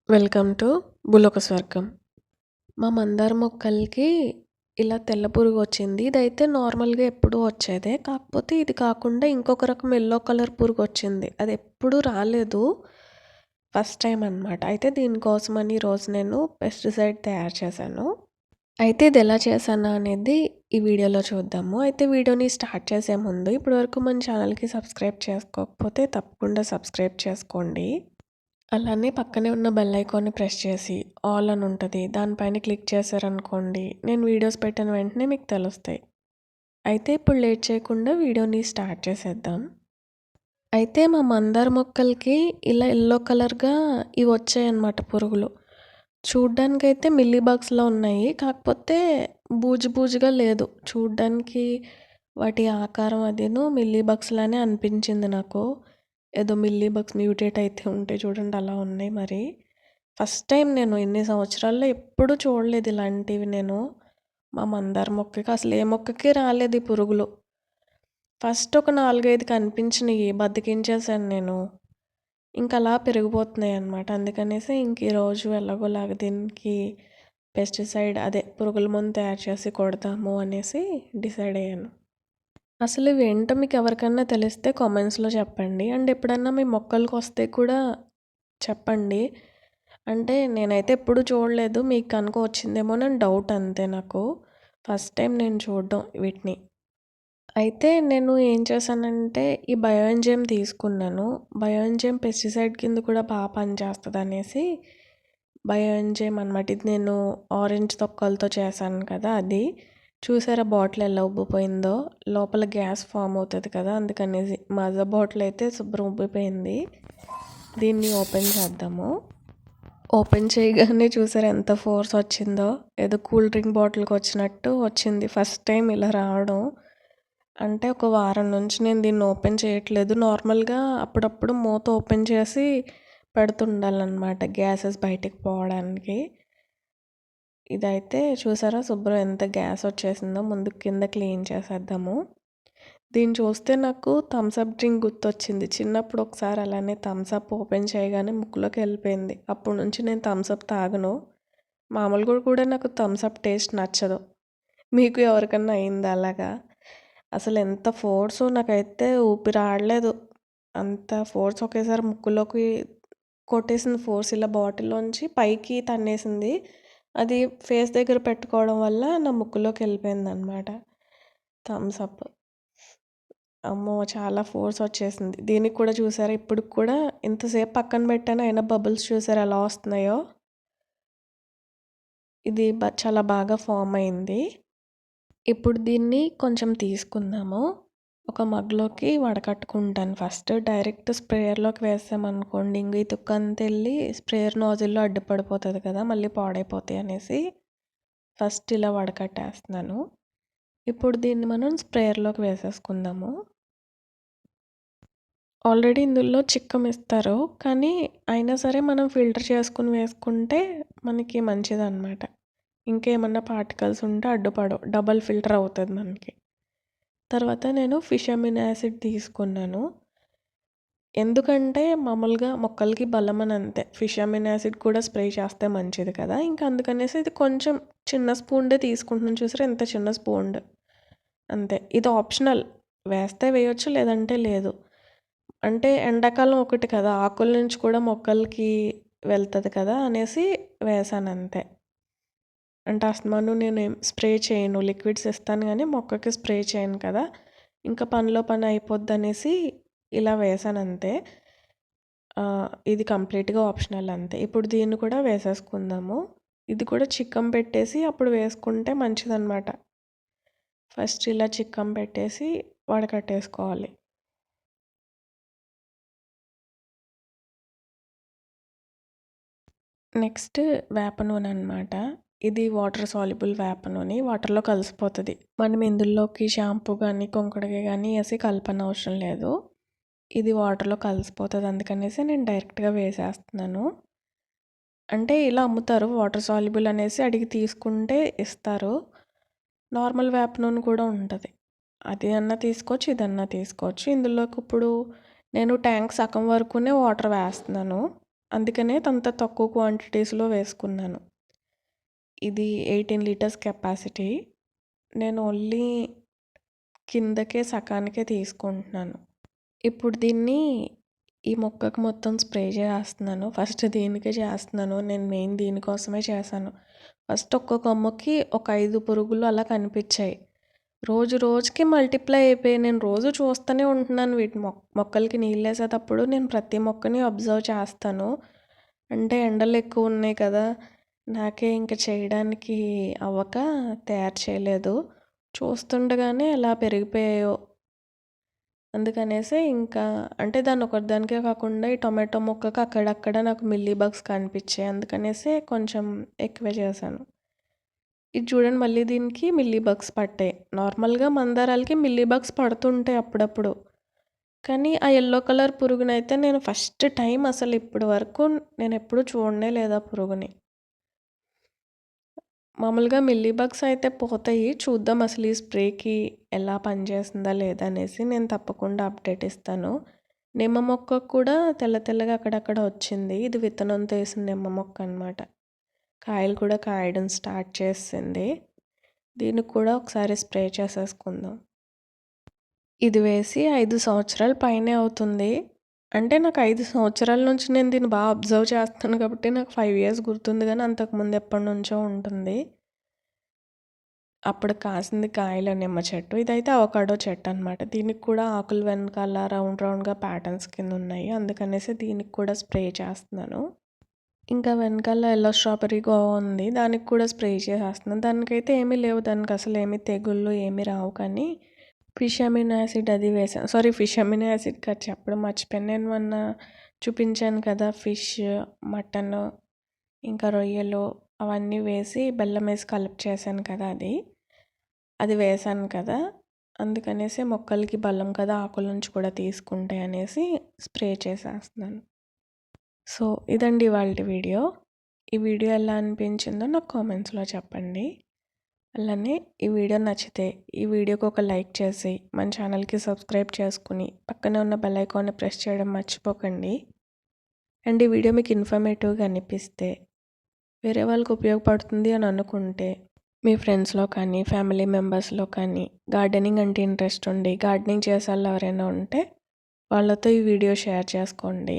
Welcome to భూలోక స్వర్గం. మా మందార మొక్కలకి ఇలా తెల్ల పురుగు వచ్చింది. ఇదైతే నార్మల్‌గా ఎప్పుడూ వచ్చేదే. కాకపోతే ఇది కాకుండా ఇంకొక రకం యెల్లో కలర్ పురుగు వచ్చింది. అది ఎప్పుడూ రాలేదు. ఫస్ట్ టైమ్ అనమాట. అయితే దీనికోసమని ఈరోజు నేను పెస్టిసైడ్ తయారు చేశాను. అయితే ఇది ఎలా చేశానా అనేది ఈ వీడియోలో చూద్దాము. అయితే వీడియోని స్టార్ట్ చేసే ముందు ఇప్పటివరకు మన ఛానల్‌కి సబ్స్క్రైబ్ చేసుకోకపోతే తప్పకుండా సబ్స్క్రైబ్ చేసుకోండి. అలానే పక్కనే ఉన్న బెల్ ఐకాన్‌ని ప్రెస్ చేసి ఆల్ అని ఉంటది. దానిపైన క్లిక్ చేశారనుకోండి, నేను వీడియోస్ పెట్టిన వెంటనే మీకు తెలుస్తాయి. అయితే ఇప్పుడు లేట్ చేయకుండా వీడియోని స్టార్ట్ చేసేద్దాం. అయితే మా మందార మొక్కలకి ఇలా యెల్లో కలర్‌గా ఇవి వచ్చాయన్నమాట పురుగులు. చూడ్డానికైతే మిల్లీ బగ్స్‌లా ఉన్నాయి. కాకపోతే బూజు బూజుగా లేదు. చూడ్డానికి వాటి ఆకారం అదీను మిల్లీ బగ్స్ లానే అనిపించింది నాకు. ఏదో మిల్లీ బగ్స్ మ్యూటేట్ అయితే ఉంటాయి చూడండి అలా ఉన్నాయి మరి. ఫస్ట్ టైం నేను ఇన్ని సంవత్సరాల్లో ఎప్పుడూ చూడలేదు ఇలాంటివి నేను. మా మందార మొక్కకి అసలు ఏ మొక్కకి రాలేదు ఈ పురుగులు. ఫస్ట్ ఒక 4, 5 కనిపించినియి. బతికించేసాను నేను. ఇంకలా పెరిగిపోతున్నాయన్నమాట. అందుకనేసి ఇంక ఈరోజు ఎలాగోలాగా దీనికి పెస్టిసైడ్ అదే పురుగుల మందు తయారు చేసి కొడదాము అనేసి డిసైడ్ అయ్యాను. అసలు ఇవేంటో మీకెవరికన్నా తెలిస్తే కామెంట్స్‌లో చెప్పండి. అండ్ ఎప్పుడన్నా మీ మొక్కలకొస్తే కూడా చెప్పండి. అంటే నేనైతే ఎప్పుడూ చూడలేదు. మీకు కనుక వచ్చిందేమోనని డౌట్ అంతే నాకు. ఫస్ట్ టైం నేను చూడడం వీటిని. అయితే నేను ఏం చేశానంటే ఈ బయో ఎంజైమ్ తీసుకున్నాను. బయో ఎంజైమ్ పెస్టిసైడ్ కింద కూడా పనిచేస్తదనేసి బయో ఎంజైమ్ అనమాట. ఇది నేను ఆరెంజ్ తొక్కలతో చేశాను కదా అది. చూసారా బాటిల్ ఎలా ఉబ్బిపోయిందో? లోపల గ్యాస్ ఫామ్ అవుతది కదా! అందుకనేసి. మాజా బాటిల్ అయితే శుభ్రం ఉబ్బిపోయింది. దీన్ని ఓపెన్ చేద్దాము. ఓపెన్ చేయగానే చూసారా ఎంత ఫోర్స్ వచ్చిందో? ఏదో కూల్ డ్రింక్ బాటిల్‌కి వచ్చినట్టు వచ్చింది. ఫస్ట్ టైం ఇలా రావడం. అంటే ఒక వారం నుంచి నేను దీన్ని ఓపెన్ చేయట్లేదు. నార్మల్‌గా అప్పుడప్పుడు మూత ఓపెన్ చేసి పెడుతుండాలనమాట గ్యాసెస్ బయటికి పోవడానికి. ఇదైతే చూసారా శుభ్రం ఎంత గ్యాస్ వచ్చేసిందో. ముందు కింద క్లీన్ చేసేద్దాము. దీన్ని చూస్తే నాకు థమ్స్ అప్ డ్రింక్ గుర్తొచ్చింది. చిన్నప్పుడు ఒకసారి అలానే థమ్స్ అప్ ఓపెన్ చేయగానే ముక్కులోకి వెళ్ళిపోయింది. అప్పటి నుంచి నేను థమ్స్ అప్ తాగను. మామూలుగా కూడా నాకు థమ్స్ అప్ టేస్ట్ నచ్చదు. మీకు ఎవరికన్నా అయిందా అలాగా? అసలు ఎంత ఫోర్సో నాకైతే ఊపిరి ఆడలేదు. అంత ఫోర్స్ ఒకేసారి ముక్కులోకి కొట్టేసింది ఫోర్స్ ఇలా బాటిల్‌లోంచి పైకి తన్నేసింది. అది ఫేస్ దగ్గర పెట్టుకోవడం వల్ల నా ముక్కులోకి వెళ్ళిపోయిందనమాట థమ్స్ అప్. అమ్మో! చాలా ఫోర్స్ వచ్చేసింది. దీనికి కూడా చూసారా ఇప్పటికి కూడా ఇంతసేపు పక్కన పెట్టాను అయినా బబుల్స్ చూసారా ఎలా వస్తున్నాయో? ఇది చాలా బాగా ఫామ్ అయింది. ఇప్పుడు దీన్ని కొంచెం తీసుకుందాము. ఒక మగ్‌లోకి వడకట్టుకుంటాను ఫస్ట్. డైరెక్ట్ స్ప్రేయర్‌లోకి వేసామనుకోండి ఇంక ఈ తుక్కంతా ఎళ్లి స్ప్రేయర్ నోజిల్‌లో అడ్డుపడిపోతది కదా! మళ్ళీ పాడైపోతాయి అనేసి ఫస్ట్ ఇలా వడకట్టేస్తున్నాను. ఇప్పుడు దీన్ని మనం స్ప్రేయర్‌లోకి వేసేసుకుందాము. ఆల్రెడీ ఇందులో చిక్కం ఇస్తారు. కానీ అయినా సరే మనం ఫిల్టర్ చేసుకొని వేసుకుంటే మనకి మంచిదనమాట. ఇంకేమన్నా పార్టికల్స్ ఉంటే అడ్డుపడవు. డబుల్ ఫిల్టర్ అవుతది మనకి. తర్వాత నేను ఫిష్ అమినో యాసిడ్ తీసుకున్నాను. ఎందుకంటే మామూలుగా మొక్కలకి బలమని అంతే. ఫిష్ అమినో యాసిడ్ కూడా స్ప్రే చేస్తే మంచిది కదా! ఇంకా అందుకనేసి ఇది కొంచెం చిన్న స్పూన్‌దే తీసుకుంటున్నాను చూసారా ఎంత చిన్న స్పూన్ అంతే. ఇది ఆప్షనల్. వేస్తే వేయొచ్చు లేదంటే లేదు. అంటే ఎండాకాలం ఒకటి కదా! ఆకుల నుంచి కూడా మొక్కలకి వెళ్తది కదా! అనేసి వేశానంతే. అంటే అస్తమాను నేనేం స్ప్రే చేయను. లిక్విడ్స్ ఇస్తాను గానీ మొక్కకి స్ప్రే చేయను కదా! ఇంకా పనిలో పని అయిపోద్దనేసి ఇలా వేశానంతే. ఇది కంప్లీట్‌గా ఆప్షనల్ అంతే. ఇప్పుడు దీన్ని కూడా వేసేసుకుందాము. ఇది కూడా చిక్కం పెట్టేసి అప్పుడు వేసుకుంటే మంచిదనమాట. ఫస్ట్ ఇలా చిక్కం పెట్టేసి వడకట్టేసుకోవాలి. నెక్స్ట్ వేప నూనె అనమాట. ఇది వాటర్ సాల్యుబుల్ వేప నూనె. వాటర్‌లో కలిసిపోతది. మనం ఇందులోకి షాంపూ గానీ, కుంకుడుకాయ గానీ ఏసి కలపనవసరం లేదు. ఇది వాటర్‌లో కలిసిపోతది. అందుకనేసి నేను డైరెక్ట్‌గా వేసేస్తున్నాను. అంటే ఇలా అమ్ముతారు. వాటర్ సాల్యుబుల్ అనేసి అడిగి తీసుకుంటే ఇస్తారు. నార్మల్ వేప నూనె కూడా ఉంటది. అది అన్నా తీసుకోవచ్చు, ఇదన్నా తీసుకోవచ్చు. ఇందులోకి ఇప్పుడు నేను ట్యాంక్ సగం వరకునే వాటర్ వేస్తున్నాను. అందుకనే అంత తక్కువ క్వాంటిటీస్‌లో వేసుకున్నాను. ఇది 18 లీటర్స్ కెపాసిటీ. నేను ఓన్లీ కిందకే సగానికే తీసుకుంటున్నాను. ఇప్పుడు దీన్ని ఈ మొక్కకు మొత్తం స్ప్రే చేసేస్తున్నాను. ఫస్ట్ దీనికే చేస్తున్నాను. నేను మెయిన్ దీనికోసమే చేశాను. ఫస్ట్ ఒక్క కొమ్మకి ఒక 5 పురుగులు అలా కనిపించాయి. రోజు రోజుకి మల్టిప్లై అయిపోయాయి. నేను రోజు చూస్తూనే ఉంటున్నాను వీటి మొక్కలకి నీళ్ళేసేటప్పుడు నేను ప్రతి మొక్కని అబ్జర్వ్ చేస్తాను. అంటే ఎండలు ఎక్కువ ఉన్నాయి కదా! నాకే ఇంక చేయడానికి అవ్వక తయారు చేయలేదు. చూస్తుండగానే ఎలా పెరిగిపోయాయో. అందుకనేసి ఇంకా అంటే దాన్ని ఒకదానికే కాకుండా ఈ టొమాటో మొక్కకి అక్కడక్కడ నాకు మిల్లీ బగ్స్ కనిపించాయి. అందుకనేసి కొంచెం ఎక్కువే చేశాను. ఇది చూడండి మళ్ళీ దీనికి మిల్లీ బగ్స్ పట్టాయి. నార్మల్‌గా మందారాలకి మిల్లీ బగ్స్ పడుతుంటాయి అప్పుడప్పుడు. కానీ ఆ యెల్లో కలర్ పురుగునైతే నేను ఫస్ట్ టైమ్ అసలు ఇప్పటి వరకు నేనెప్పుడూ చూడనే లేదు ఆ పురుగుని. మామూలుగా మిల్లీ బగ్స్ అయితే పోతాయి. చూద్దాం అసలు ఈ స్ప్రేకి ఎలా పనిచేస్తుందా లేదా అనేసి నేను తప్పకుండా అప్డేట్ ఇస్తాను. నిమ్మ మొక్కకు కూడా తెల్ల తెల్లగా అక్కడక్కడ వచ్చింది. ఇది విత్తనంతో వేసిన నిమ్మ మొక్క అనమాట. కాయలు కూడా కాయడం స్టార్ట్ చేసింది. దీనికి కూడా ఒకసారి స్ప్రే చేసేసుకుందాం. ఇది వేసి 5 సంవత్సరాల పైనే అవుతుంది. అంటే నాకు 5 సంవత్సరాల నుంచి నేను దీన్ని బాగా అబ్జర్వ్ చేస్తున్నాను కాబట్టి నాకు 5 ఇయర్స్ గుర్తుంది గానీ అంతకుముందు ఎప్పటినుంచో ఉంటుంది. అప్పుడు కాసింది కాయల నిమ్మ చెట్టు. ఇదైతే అవకాడో చెట్టు అనమాట. దీనికి కూడా ఆకులు వెనకాల రౌండ్‌గా ప్యాటర్న్స్ కింద ఉన్నాయి. అందుకనేసి దీనికి కూడా స్ప్రే చేస్తున్నాను. ఇంకా వెనకాల యెల్లో స్ట్రాబెర్రీ గోవా ఉంది. దానికి కూడా స్ప్రే చేసేస్తున్నాను. దానికైతే ఏమీ లేవు. దానికి అసలు ఏమీ తెగుళ్ళు ఏమీ రావు కానీ ఫిష్ అమినో యాసిడ్ అది వేసాను. సారీ ఫిష్ అమినో యాసిడ్ కాదు చెప్పడం మర్చిపోయాను. నేను మొన్న చూపించాను కదా ఫిష్, మటన్ ఇంకా రొయ్యలు అవన్నీ వేసి బెల్లం వేసి కలిపి చేశాను కదా అది వేసాను కదా! అందుకనేసి మొక్కలకి బలం కదా ఆకుల నుంచి కూడా తీసుకుంటాయి అనేసి స్ప్రే చేసేస్తున్నాను. సో ఇదండి ఇవాల్టి వీడియో. ఈ వీడియో ఎలా అనిపించిందో నాకు కామెంట్స్‌లో చెప్పండి. అలానే ఈ వీడియో నచ్చితే ఈ వీడియోకి ఒక లైక్ చేసి మన ఛానల్‌కి సబ్స్క్రైబ్ చేసుకుని పక్కనే ఉన్న బెల్ ఐకాన్ని ప్రెస్ చేయడం మర్చిపోకండి. అండ్ ఈ వీడియో మీకు ఇన్ఫర్మేటివ్‌గా అనిపిస్తే వేరే వాళ్ళకి ఉపయోగపడుతుంది అని అనుకుంటే మీ ఫ్రెండ్స్‌లో కానీ ఫ్యామిలీ మెంబర్స్‌లో కానీ గార్డెనింగ్ అంటే ఇంట్రెస్ట్ ఉండి గార్డెనింగ్ చేసేవాళ్ళు ఎవరైనా ఉంటే వాళ్ళతో ఈ వీడియో షేర్ చేసుకోండి.